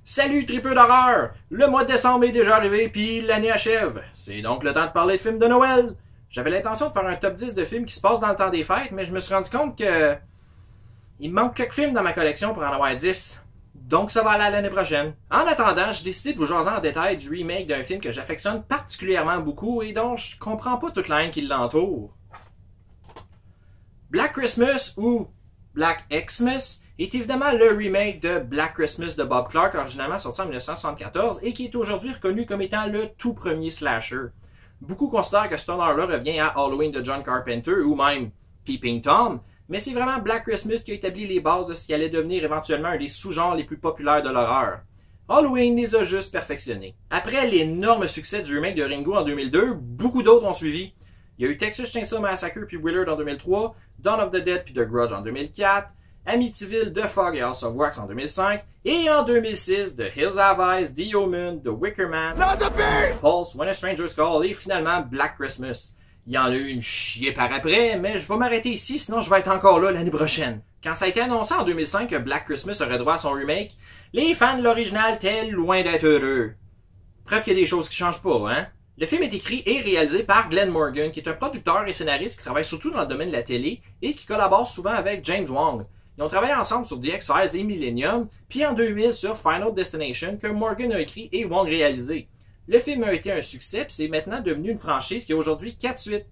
Salut tripeux d'horreur! Le mois de décembre est déjà arrivé puis l'année achève. C'est donc le temps de parler de films de Noël. J'avais l'intention de faire un top 10 de films qui se passent dans le temps des fêtes, mais je me suis rendu compte que il me manque quelques films dans ma collection pour en avoir 10. Donc ça va aller à l'année prochaine. En attendant, j'ai décidé de vous jaser en détail du remake d'un film que j'affectionne particulièrement beaucoup et dont je comprends pas toute la haine qui l'entoure. Black Christmas ou Black Xmas est évidemment le remake de Black Christmas de Bob Clark, originalement sorti en 1974 et qui est aujourd'hui reconnu comme étant le tout premier slasher. Beaucoup considèrent que ce honneur-là revient à Halloween de John Carpenter ou même Peeping Tom, mais c'est vraiment Black Christmas qui a établi les bases de ce qui allait devenir éventuellement un des sous-genres les plus populaires de l'horreur. Halloween les a juste perfectionnés. Après l'énorme succès du remake de Ringo en 2002, beaucoup d'autres ont suivi. Il y a eu Texas Chainsaw Massacre puis Willard en 2003, Dawn of the Dead puis The Grudge en 2004, Amityville, The Fog et House of Wax en 2005, et en 2006, The Hills Have Eyes, The Omen, The Wicker Man, Pulse, When a Stranger's Call et finalement Black Christmas. Il y en a eu une chier par après, mais je vais m'arrêter ici, sinon je vais être encore là l'année prochaine. Quand ça a été annoncé en 2005 que Black Christmas aurait droit à son remake, les fans de l'original étaient loin d'être heureux. Preuve qu'il y a des choses qui changent pas, hein? Le film est écrit et réalisé par Glenn Morgan, qui est un producteur et scénariste qui travaille surtout dans le domaine de la télé et qui collabore souvent avec James Wong. Ils ont travaillé ensemble sur The X-Files et Millennium, puis en 2000 sur Final Destination que Morgan a écrit et Wong réalisé. Le film a été un succès, puis c'est maintenant devenu une franchise qui a aujourd'hui 4 suites.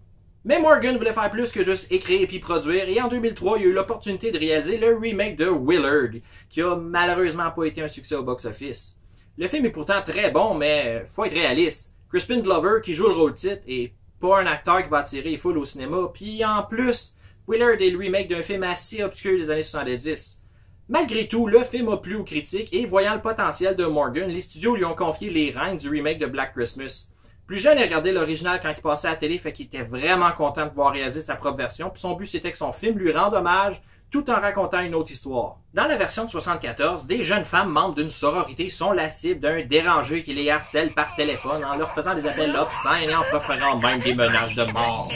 Mais Morgan voulait faire plus que juste écrire et puis produire, et en 2003, il a eu l'opportunité de réaliser le remake de Willard, qui a malheureusement pas été un succès au box-office. Le film est pourtant très bon, mais faut être réaliste. Crispin Glover, qui joue le rôle titre, est pas un acteur qui va attirer les foules au cinéma, puis en plus, Willard est le remake d'un film assez obscur des années 70. Malgré tout, le film a plu aux critiques et voyant le potentiel de Morgan, les studios lui ont confié les rênes du remake de Black Christmas. Plus jeune, il regardait l'original quand il passait à la télé, fait qu'il était vraiment content de pouvoir réaliser sa propre version, puis son but c'était que son film lui rende hommage tout en racontant une autre histoire. Dans la version de 74, des jeunes femmes membres d'une sororité sont la cible d'un dérangé qui les harcèle par téléphone en leur faisant des appels obscènes et en proférant même des menaces de mort.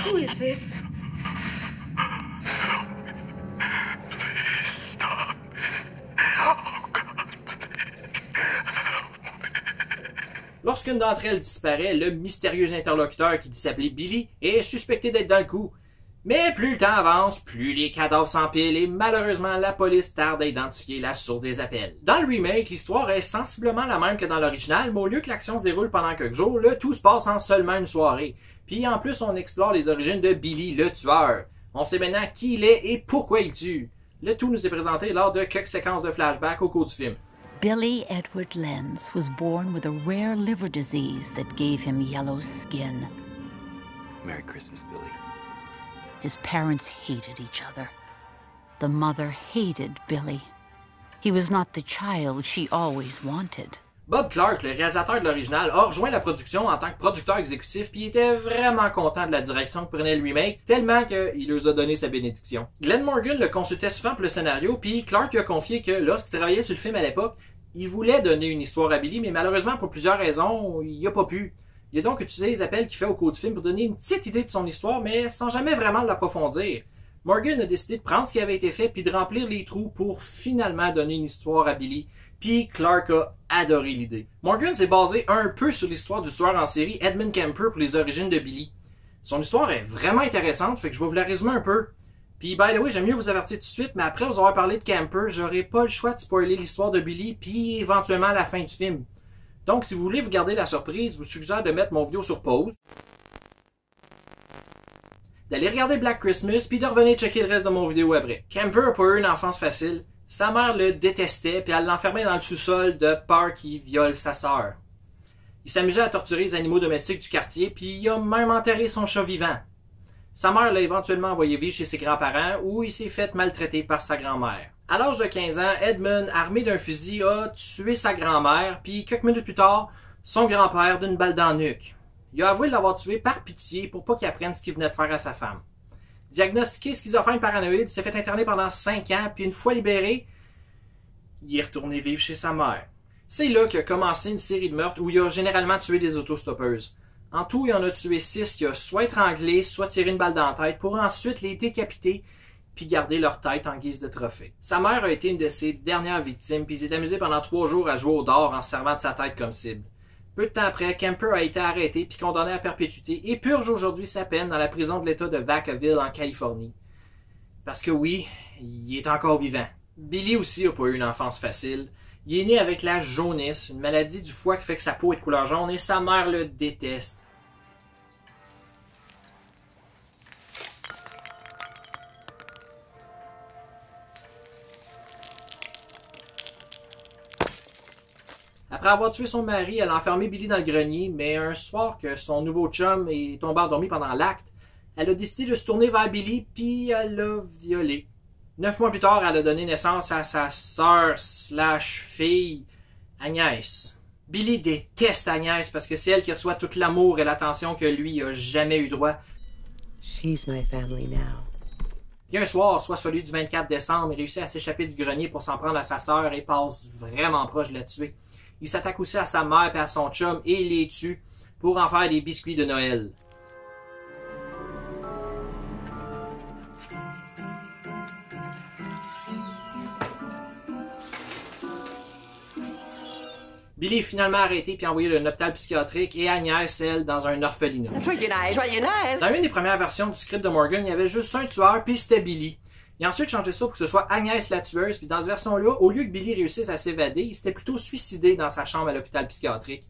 Who is this? Lorsqu'une d'entre elles disparaît, le mystérieux interlocuteur qui dit s'appeler Billy est suspecté d'être dans le coup. Mais plus le temps avance, plus les cadavres s'empilent et malheureusement la police tarde à identifier la source des appels. Dans le remake, l'histoire est sensiblement la même que dans l'original, mais au lieu que l'action se déroule pendant quelques jours, le tout se passe en seulement une soirée. Puis en plus, on explore les origines de Billy, le tueur. On sait maintenant qui il est et pourquoi il tue. Le tout nous est présenté lors de quelques séquences de flashback au cours du film. Billy Edward Lenz was born with a rare liver disease that gave him yellow skin. Merry Christmas, Billy. His parents hated each other. The mother hated Billy. He was not the child she always wanted. Bob Clark, le réalisateur de l'original, a rejoint la production en tant que producteur exécutif puis était vraiment content de la direction que prenait le remake, tellement qu'il leur a donné sa bénédiction. Glenn Morgan le consultait souvent pour le scénario, puis Clark lui a confié que lorsqu'il travaillait sur le film à l'époque, il voulait donner une histoire à Billy, mais malheureusement, pour plusieurs raisons, il n'a pas pu. Il a donc utilisé les appels qu'il fait au cours du film pour donner une petite idée de son histoire, mais sans jamais vraiment l'approfondir. Morgan a décidé de prendre ce qui avait été fait puis de remplir les trous pour finalement donner une histoire à Billy. Puis Clark a adoré l'idée. Morgan s'est basé un peu sur l'histoire du tueur en série Edmund Kemper pour les origines de Billy. Son histoire est vraiment intéressante, fait que je vais vous la résumer un peu. Puis by the way, j'aime mieux vous avertir tout de suite, mais après vous avoir parlé de Kemper, j'aurai pas le choix de spoiler l'histoire de Billy, puis éventuellement la fin du film. Donc si vous voulez vous garder la surprise, je vous suggère de mettre mon vidéo sur pause, d'aller regarder Black Christmas, puis de revenir checker le reste de mon vidéo après. Kemper a pas eu une enfance facile. Sa mère le détestait, puis elle l'enfermait dans le sous-sol de peur qu'il viole sa sœur. Il s'amusait à torturer les animaux domestiques du quartier, puis il a même enterré son chat vivant. Sa mère l'a éventuellement envoyé vivre chez ses grands-parents, où il s'est fait maltraiter par sa grand-mère. À l'âge de 15 ans, Edmund, armé d'un fusil, a tué sa grand-mère, puis quelques minutes plus tard, son grand-père d'une balle dans le nuque. Il a avoué l'avoir tué par pitié pour pas qu'il apprenne ce qu'il venait de faire à sa femme. Diagnostiqué schizophrène paranoïde, il s'est fait interner pendant 5 ans, puis une fois libéré, il est retourné vivre chez sa mère. C'est là qu'a commencé une série de meurtres où il a généralement tué des autostoppeuses. En tout, il en a tué 6 qui a soit étranglé, soit tiré une balle dans la tête pour ensuite les décapiter puis garder leur tête en guise de trophée. Sa mère a été une de ses dernières victimes, puis il s'est amusé pendant 3 jours à jouer au dard en servant de sa tête comme cible. Peu de temps après, Kemper a été arrêté puis condamné à perpétuité et purge aujourd'hui sa peine dans la prison de l'État de Vacaville en Californie. Parce que oui, il est encore vivant. Billy aussi a pas eu une enfance facile. Il est né avec la jaunisse, une maladie du foie qui fait que sa peau est de couleur jaune et sa mère le déteste. Après avoir tué son mari, elle a enfermé Billy dans le grenier, mais un soir que son nouveau chum est tombé endormi pendant l'acte, elle a décidé de se tourner vers Billy puis elle l'a violé. 9 mois plus tard, elle a donné naissance à sa sœur/fille, Agnès. Billy déteste Agnès parce que c'est elle qui reçoit tout l'amour et l'attention que lui a jamais eu droit. She's my family now. Puis un soir, soit celui du 24 décembre, il réussit à s'échapper du grenier pour s'en prendre à sa sœur et passe vraiment proche de la tuer. Il s'attaque aussi à sa mère et à son chum et les tue pour en faire des biscuits de Noël. Billy est finalement arrêté puis envoyé dans un hôpital psychiatrique et Agnès, elle, dans un orphelinat. Joyeux Noël! Dans une des premières versions du script de Morgan, il y avait juste un tueur puis c'était Billy. Il a ensuite changé ça pour que ce soit Agnès la tueuse, puis dans cette version-là, au lieu que Billy réussisse à s'évader, il s'était plutôt suicidé dans sa chambre à l'hôpital psychiatrique.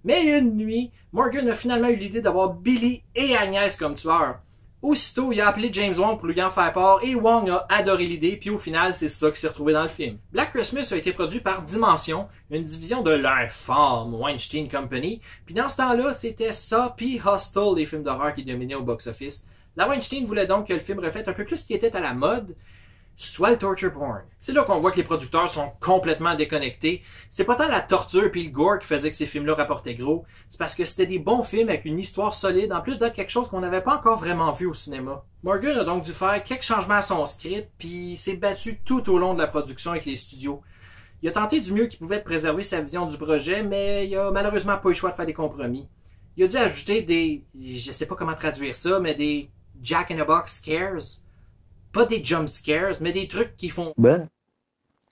Mais une nuit, Morgan a finalement eu l'idée d'avoir Billy et Agnès comme tueurs. Aussitôt, il a appelé James Wong pour lui en faire part et Wong a adoré l'idée, puis au final, c'est ça qui s'est retrouvé dans le film. Black Christmas a été produit par Dimension, une division de l'infâme Weinstein Company, puis dans ce temps-là, c'était ça puis Hostel, les films d'horreur qui dominaient au box-office. La Weinstein voulait donc que le film reflète un peu plus ce qui était à la mode, soit le torture porn. C'est là qu'on voit que les producteurs sont complètement déconnectés. C'est pas tant la torture puis le gore qui faisait que ces films-là rapportaient gros, c'est parce que c'était des bons films avec une histoire solide, en plus d'être quelque chose qu'on n'avait pas encore vraiment vu au cinéma. Morgan a donc dû faire quelques changements à son script, puis il s'est battu tout au long de la production avec les studios. Il a tenté du mieux qu'il pouvait de préserver sa vision du projet, mais il a malheureusement pas eu le choix de faire des compromis. Il a dû ajouter des, je sais pas comment traduire ça, mais des Jack in a Box scares. Pas des jump scares, mais des trucs qui font...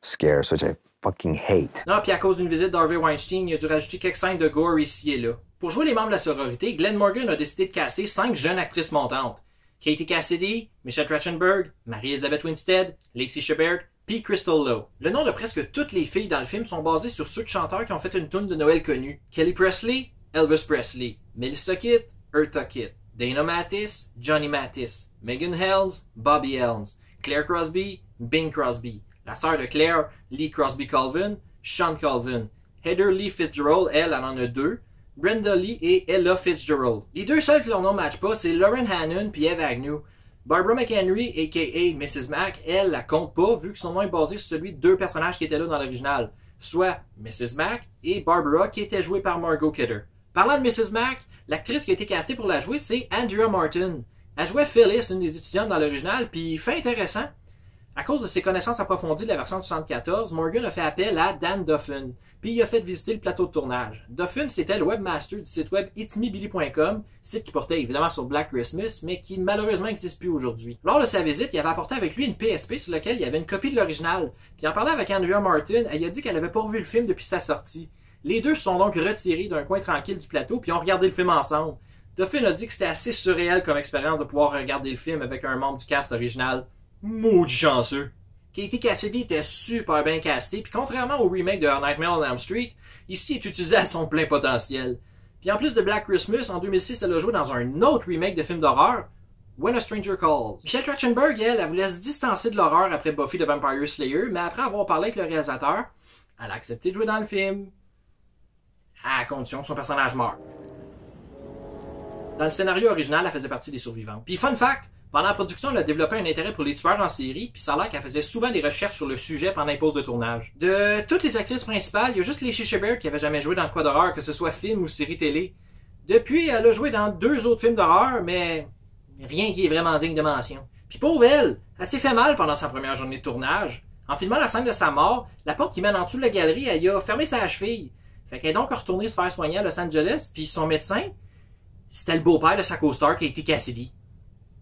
Scares, which I fucking hate. Non, puis à cause d'une visite d'Harvey Weinstein, il a dû rajouter quelques scènes de gore ici et là. Pour jouer les membres de la sororité, Glenn Morgan a décidé de caster 5 jeunes actrices montantes. Katie Cassidy, Michelle Trachtenberg, Mary-Elizabeth Winstead, Lacey Chabert, puis Crystal Lowe. Le nom de presque toutes les filles dans le film sont basés sur ceux de chanteurs qui ont fait une tune de Noël connue. Kelly Presley, Elvis Presley, Melissa Kitt, Eartha Kitt, Dana Mathis, Johnny Mathis, Megan Helms, Bobby Helms, Claire Crosby, Bing Crosby, la sœur de Claire, Lee Crosby Colvin, Sean Colvin, Heather Lee Fitzgerald, elle en a 2, Brenda Lee et Ella Fitzgerald. Les 2 seuls que leur nom ne matche pas, c'est Lauren Hannon puis Eve Agnew. Barbara McHenry, a.k.a. Mrs. Mac, elle la compte pas vu que son nom est basé sur celui de 2 personnages qui étaient là dans l'original, soit Mrs. Mac et Barbara qui était jouée par Margot Kidder. Parlant de Mrs. Mac, l'actrice qui a été castée pour la jouer, c'est Andrea Martin. Elle jouait Phyllis, une des étudiantes dans l'original, puis fait intéressant. À cause de ses connaissances approfondies de la version de 1974, Morgan a fait appel à Dan Duffin, puis il a fait visiter le plateau de tournage. Duffin, c'était le webmaster du site web itmebilly.com, site qui portait évidemment sur Black Christmas, mais qui malheureusement n'existe plus aujourd'hui. Lors de sa visite, il avait apporté avec lui une PSP sur laquelle il y avait une copie de l'original, puis en parlant avec Andrea Martin, elle a dit qu'elle avait pas revu le film depuis sa sortie. Les 2 se sont donc retirés d'un coin tranquille du plateau puis ont regardé le film ensemble. Duffin a dit que c'était assez surréel comme expérience de pouvoir regarder le film avec un membre du cast original. Maudit chanceux. Katie Cassidy était super bien castée, puis contrairement au remake de Nightmare on Elm Street, ici est utilisée à son plein potentiel. Puis en plus de Black Christmas, en 2006, elle a joué dans un autre remake de film d'horreur, When a Stranger Calls. Michelle Trachtenberg, elle voulait se distancer de l'horreur après Buffy the Vampire Slayer, mais après avoir parlé avec le réalisateur, elle a accepté de jouer dans le film. À condition que son personnage meure. Dans le scénario original, elle faisait partie des survivantes. Puis fun fact, pendant la production, elle a développé un intérêt pour les tueurs en série, puis ça a l'air qu'elle faisait souvent des recherches sur le sujet pendant les pauses de tournage. De toutes les actrices principales, il y a juste Lacey Chabert qui avait jamais joué dans quoi d'horreur, que ce soit film ou série télé. Depuis, elle a joué dans 2 autres films d'horreur, mais rien qui est vraiment digne de mention. Puis pauvre elle s'est fait mal pendant sa première journée de tournage. En filmant la scène de sa mort, la porte qui mène en dessous de la galerie, elle y a fermé sa cheville. Fait qu'elle est donc retournée se faire soigner à Los Angeles, puis son médecin, c'était le beau-père de sa co-star, Katie Cassidy.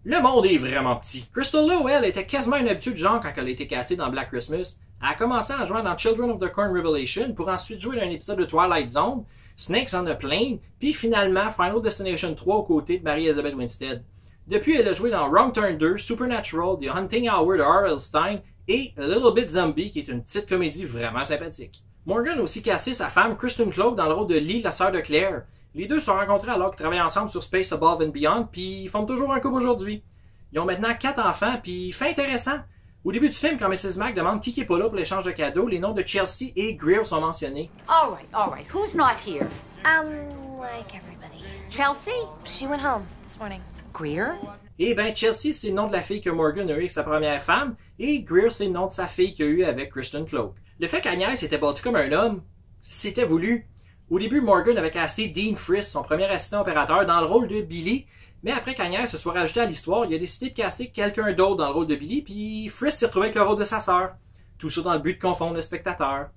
Le monde est vraiment petit. Crystal Lowe, elle, était quasiment une habitude du genre quand elle a été castée dans Black Christmas. Elle a commencé à jouer dans Children of the Corn Revelation pour ensuite jouer dans un épisode de Twilight Zone, Snakes on a Plane, puis finalement Final Destination 3 aux côtés de Mary Elizabeth Winstead. Depuis, elle a joué dans Wrong Turn 2, Supernatural, The Hunting Hour de R.L. Stein et A Little Bit Zombie, qui est une petite comédie vraiment sympathique. Morgan a aussi casté sa femme Kristen Cloak dans le rôle de Lee, la sœur de Claire. Les deux se sont rencontrés alors qu'ils travaillaient ensemble sur Space Above and Beyond, puis ils forment toujours un couple aujourd'hui. Ils ont maintenant 4 enfants, puis fait intéressant. Au début du film, quand Mrs. Mac demande qui est pas là pour l'échange de cadeaux, les noms de Chelsea et Greer sont mentionnés. All right. Who's not here? Like everybody. Chelsea? She went home this morning. Greer? Et ben, Chelsea, c'est le nom de la fille que Morgan a eu avec sa première femme, et Greer, c'est le nom de sa fille qu'il a eu avec Kristen Cloak. Le fait qu'Agnès était battue comme un homme, c'était voulu. Au début, Morgan avait casté Dean Friss, son premier assistant opérateur, dans le rôle de Billy, mais après qu'Agnès se soit rajouté à l'histoire, il a décidé de caster quelqu'un d'autre dans le rôle de Billy, puis Friss s'est retrouvé avec le rôle de sa sœur. Tout ça dans le but de confondre le spectateur.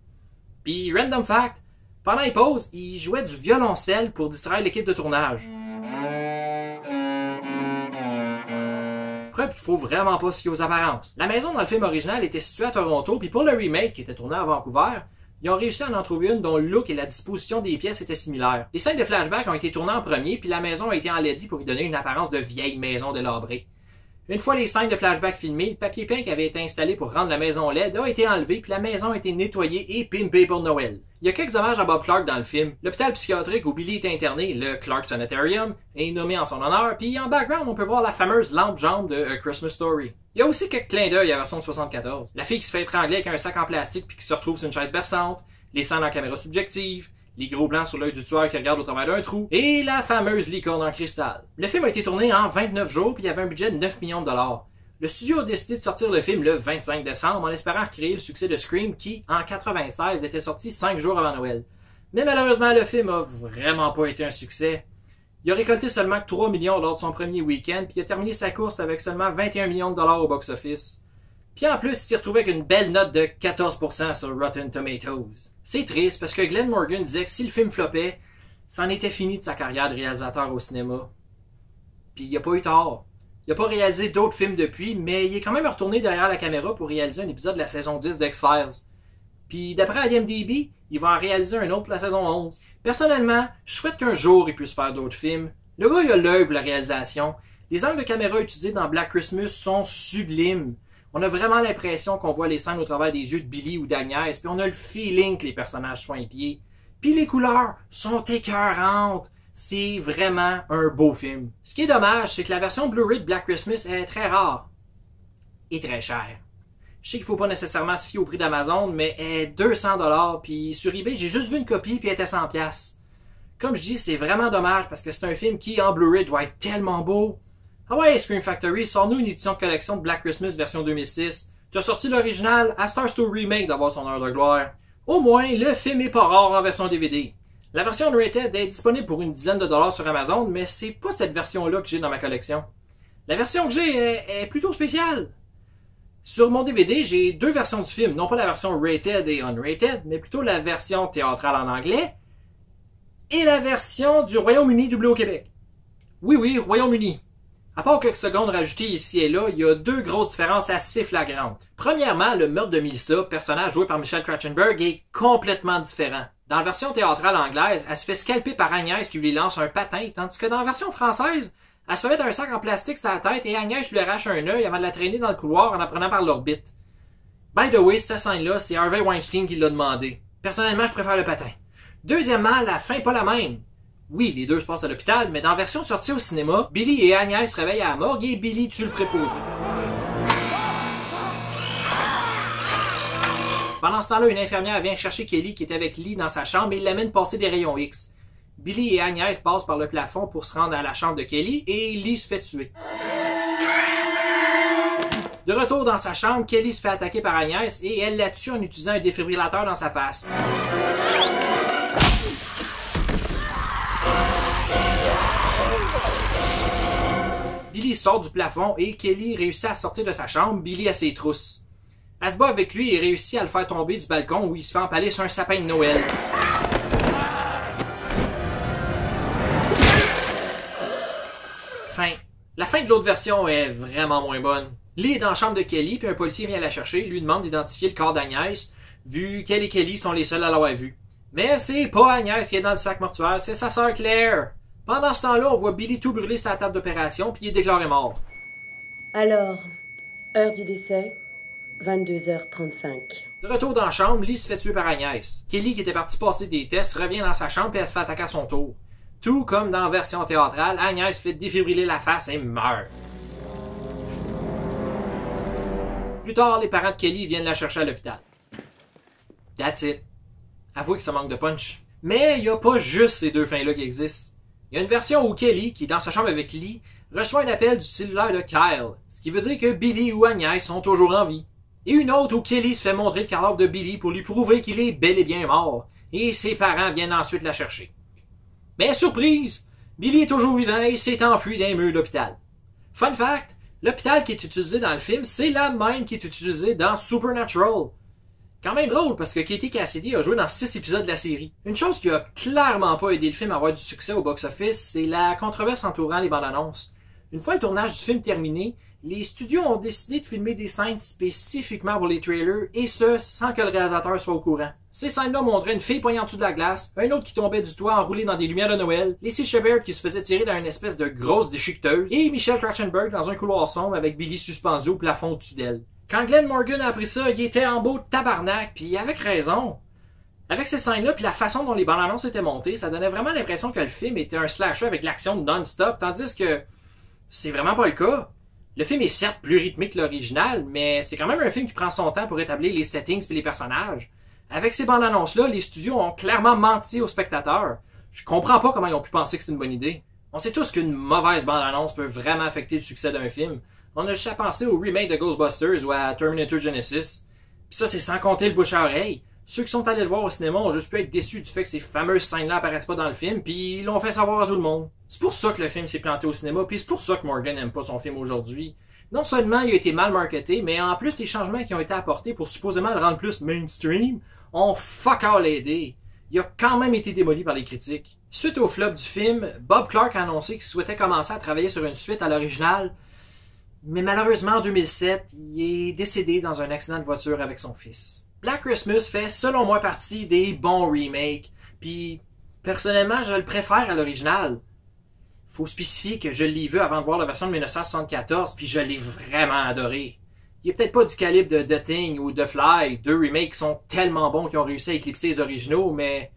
Puis, random fact, pendant les pauses, il jouait du violoncelle pour distraire l'équipe de tournage. Preuve qu'il faut vraiment pas se fier aux apparences. La maison dans le film original était située à Toronto, puis pour le remake qui était tourné à Vancouver, ils ont réussi à en trouver une dont le look et la disposition des pièces étaient similaires. Les scènes de flashback ont été tournées en premier, puis la maison a été enlaidie pour y donner une apparence de vieille maison délabrée. Une fois les scènes de flashback filmées, le papier peint qui avait été installé pour rendre la maison laide a été enlevé, puis la maison a été nettoyée et pimpée pour Noël. Il y a quelques hommages à Bob Clark dans le film. L'hôpital psychiatrique où Billy est interné, le Clark Sanitarium, est nommé en son honneur, puis en background, on peut voir la fameuse lampe jaune de A Christmas Story. Il y a aussi quelques clins d'œil à la version de 74. La fille qui se fait étrangler avec un sac en plastique puis qui se retrouve sur une chaise berçante, les scènes en caméra subjective, les gros blancs sur l'œil du tueur qui regarde au travers d'un trou, et la fameuse licorne en cristal. Le film a été tourné en 29 jours puis il y avait un budget de 9 millions de dollars. Le studio a décidé de sortir le film le 25 décembre en espérant recréer le succès de Scream qui, en 96, était sorti 5 jours avant Noël. Mais malheureusement, le film a vraiment pas été un succès. Il a récolté seulement 3 millions lors de son premier week-end puis il a terminé sa course avec seulement 21 millions de dollars au box-office. Puis en plus, il s'est retrouvé avec une belle note de 14% sur Rotten Tomatoes. C'est triste parce que Glenn Morgan disait que si le film floppait, c'en était fini de sa carrière de réalisateur au cinéma. Puis il a pas eu tort. Il a pas réalisé d'autres films depuis, mais il est quand même retourné derrière la caméra pour réaliser un épisode de la saison 10 d'X-Files. Puis d'après IMDb, il va en réaliser un autre pour la saison 11. Personnellement, je souhaite qu'un jour il puisse faire d'autres films. Le gars, il a l'œil pour la réalisation. Les angles de caméra utilisés dans Black Christmas sont sublimes. On a vraiment l'impression qu'on voit les scènes au travers des yeux de Billy ou d'Agnès, puis on a le feeling que les personnages sont épiés. Puis les couleurs sont écœurantes. C'est vraiment un beau film. Ce qui est dommage, c'est que la version Blu-ray de Black Christmas est très rare. Et très chère. Je sais qu'il faut pas nécessairement se fier au prix d'Amazon, mais elle est 200$, puis sur eBay, j'ai juste vu une copie, puis elle était 100$. Comme je dis, c'est vraiment dommage, parce que c'est un film qui, en Blu-ray, doit être tellement beau. Ah ouais, Scream Factory, sors-nous une édition de collection de Black Christmas version 2006. Tu as sorti l'original, à Stars to Remake d'avoir son heure de gloire. Au moins, le film est pas rare en version DVD. La version Unrated est disponible pour une dizaine de dollars sur Amazon, mais c'est pas cette version-là que j'ai dans ma collection. La version que j'ai est plutôt spéciale. Sur mon DVD, j'ai 2 versions du film, non pas la version Rated et Unrated, mais plutôt la version théâtrale en anglais et la version du Royaume-Uni doublée au Québec. Oui, Royaume-Uni. À part quelques secondes rajoutées ici et là, il y a 2 grosses différences assez flagrantes. Premièrement, le meurtre de Melissa, personnage joué par Michelle Trachtenberg, est complètement différent. Dans la version théâtrale anglaise, elle se fait scalper par Agnès qui lui lance un patin, tandis que dans la version française, elle se met un sac en plastique sur la tête et Agnès lui arrache un œil avant de la traîner dans le couloir en la prenant par l'orbite. By the way, cette scène-là, c'est Harvey Weinstein qui l'a demandé. Personnellement, je préfère le patin. Deuxièmement, la fin pas la même. Oui, les deux se passent à l'hôpital, mais dans la version sortie au cinéma, Billy et Agnès se réveillent à la morgue et Billy tue le préposé. Pendant ce temps-là, une infirmière vient chercher Kelly qui est avec Lee dans sa chambre et l'amène passer des rayons X. Billy et Agnès passent par le plafond pour se rendre à la chambre de Kelly et Lee se fait tuer. De retour dans sa chambre, Kelly se fait attaquer par Agnès et elle la tue en utilisant un défibrillateur dans sa face. Billy sort du plafond et Kelly réussit à sortir de sa chambre, Billy à ses trousses. Elle se bat avec lui et réussit à le faire tomber du balcon où il se fait empaler sur un sapin de Noël. Fin. La fin de l'autre version est vraiment moins bonne. Lee est dans la chambre de Kelly, puis un policier vient la chercher, lui demande d'identifier le corps d'Agnès, vu qu'elle et Kelly sont les seuls à l'avoir vu. Mais c'est pas Agnès qui est dans le sac mortuaire, c'est sa sœur Claire. Pendant ce temps-là, on voit Billy tout brûler sur la table d'opération, puis il est déclaré mort. Alors, heure du décès, 22h35. De retour dans la chambre, Lee se fait tuer par Agnès. Kelly, qui était partie passer des tests, revient dans sa chambre et elle se fait attaquer à son tour. Tout comme dans la version théâtrale, Agnès fait défibriller la face et meurt. Plus tard, les parents de Kelly viennent la chercher à l'hôpital. That's it. Avouez que ça manque de punch. Mais il n'y a pas juste ces deux fins-là qui existent. Il y a une version où Kelly, qui est dans sa chambre avec Lee, reçoit un appel du cellulaire de Kyle, ce qui veut dire que Billy ou Agnès sont toujours en vie. Et une autre où Kelly se fait montrer le cadavre de Billy pour lui prouver qu'il est bel et bien mort, et ses parents viennent ensuite la chercher. Mais surprise! Billy est toujours vivant et s'est enfui dans les murs de l'hôpital. Fun fact, l'hôpital qui est utilisé dans le film, c'est la même qui est utilisée dans Supernatural. Quand même drôle parce que Katie Cassidy a joué dans 6 épisodes de la série. Une chose qui a clairement pas aidé le film à avoir du succès au box-office, c'est la controverse entourant les bandes annonces. Une fois le tournage du film terminé, les studios ont décidé de filmer des scènes spécifiquement pour les trailers, et ce, sans que le réalisateur soit au courant. Ces scènes-là montraient une fille poignée en dessous de la glace, un autre qui tombait du toit enroulé dans des lumières de Noël, Lacey Chabert qui se faisait tirer dans une espèce de grosse déchiqueteuse, et Michelle Trachtenberg dans un couloir sombre avec Billy suspendu au plafond au-dessus d'elle. Quand Glenn Morgan a appris ça, il était en beau tabarnak, puis avec raison. Avec ces scènes-là, puis la façon dont les bandes annonces étaient montées, ça donnait vraiment l'impression que le film était un slasher avec l'action non-stop, tandis que c'est vraiment pas le cas. Le film est certes plus rythmé que l'original, mais c'est quand même un film qui prend son temps pour établir les settings et les personnages. Avec ces bandes annonces-là, les studios ont clairement menti aux spectateurs. Je comprends pas comment ils ont pu penser que c'est une bonne idée. On sait tous qu'une mauvaise bande-annonce peut vraiment affecter le succès d'un film. On a juste à penser au remake de Ghostbusters ou à Terminator Genesis. Pis ça, c'est sans compter le bouche à oreille. Ceux qui sont allés le voir au cinéma ont juste pu être déçus du fait que ces fameuses scènes-là apparaissent pas dans le film, puis ils l'ont fait savoir à tout le monde. C'est pour ça que le film s'est planté au cinéma, puis c'est pour ça que Morgan n'aime pas son film aujourd'hui. Non seulement il a été mal marketé, mais en plus les changements qui ont été apportés pour supposément le rendre plus mainstream ont fuck all aidé. Il a quand même été démoli par les critiques. Suite au flop du film, Bob Clark a annoncé qu'il souhaitait commencer à travailler sur une suite à l'original, mais malheureusement en 2007, il est décédé dans un accident de voiture avec son fils. Black Christmas fait selon moi partie des bons remakes, puis personnellement je le préfère à l'original. Faut spécifier que je l'ai vu avant de voir la version de 1974, puis je l'ai vraiment adoré. Il est peut-être pas du calibre de The Thing ou The Fly, deux remakes qui sont tellement bons qu'ils ont réussi à éclipser les originaux, mais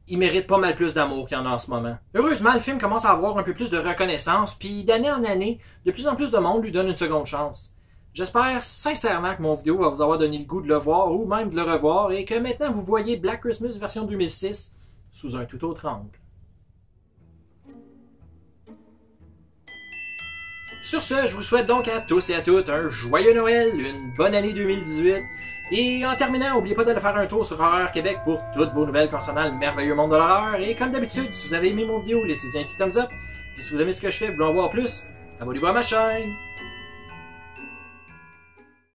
il mérite pas mal plus d'amour qu'il y en a en ce moment. Heureusement, le film commence à avoir un peu plus de reconnaissance, puis d'année en année, de plus en plus de monde lui donne une seconde chance. J'espère sincèrement que mon vidéo va vous avoir donné le goût de le voir ou même de le revoir et que maintenant vous voyez Black Christmas version 2006 sous un tout autre angle. Sur ce, je vous souhaite donc à tous et à toutes un joyeux Noël, une bonne année 2018 et en terminant, n'oubliez pas d'aller faire un tour sur Horreur Québec pour toutes vos nouvelles concernant le merveilleux monde de l'horreur et comme d'habitude, si vous avez aimé mon vidéo, laissez-y un petit thumbs up et si vous aimez ce que je fais, vous voulez en voir plus, abonnez-vous à ma chaîne.